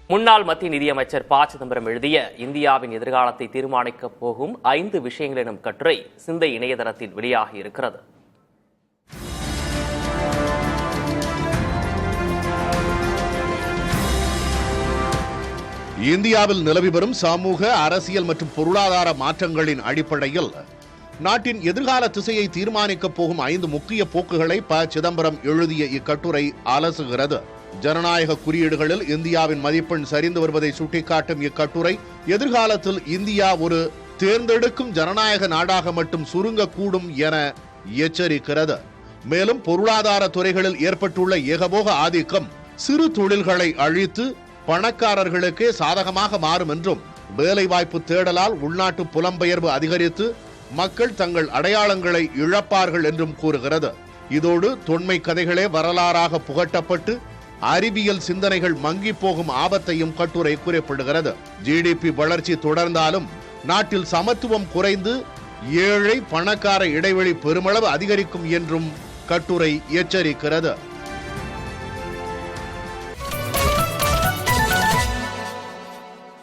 முன்னாள் மத்திய நிதியமைச்சர் ப. சிதம்பரம் எழுதிய இந்தியாவின் எதிர்காலத்தை தீர்மானிக்கப் போகும் 5 விஷயங்கள் எனும் கட்டுரை சிந்தை இணையதளத்தில் வெளியாகி இருக்கிறது. இந்தியாவில் நிலவி வரும் சமூக, அரசியல் மற்றும் பொருளாதார மாற்றங்களின் அடிப்படையில் நாட்டின் எதிர்கால திசையை தீர்மானிக்கப் போகும் 5 முக்கிய போக்குகளை ப. சிதம்பரம் எழுதிய இக்கட்டுரை அலசுகிறது. ஜனநாயக குறியீடுகளில் இந்தியாவின் மதிப்பெண் சரிந்து வருவதை சுட்டிக்காட்டும் இக்கட்டுரை எதிர்காலத்தில் இந்தியா ஒரு தேர்ந்தெடுக்கும் ஜனநாயக நாடாக மட்டும் சுருங்கக்கூடும் என எச்சரிக்கிறது. மேலும் பொருளாதார துறைகளில் ஏற்பட்டுள்ள ஏகபோக ஆதிக்கம் சிறு தொழில்களை அழித்து பணக்காரர்களுக்கே சாதகமாக மாறும் என்றும், வேலைவாய்ப்பு தேடலால் உள்நாட்டு புலம்பெயர்வு அதிகரித்து மக்கள் தங்கள் அடையாளங்களை இழப்பார்கள் என்றும் கூறுகிறது. இதோடு தொன்மை கதைகளே வரலாறாக புகட்டப்பட்டு அறிவியல் சிந்தனைகள் மங்கி போகும் ஆபத்தையும் கட்டுரை குறிப்பிடுகிறது. ஜிடிபி வளர்ச்சி தொடர்ந்தாலும் நாட்டில் சமத்துவம் குறைந்து ஏழை பணக்கார இடைவெளி பெருமளவு அதிகரிக்கும் என்றும் கட்டுரை எச்சரிக்கிறது.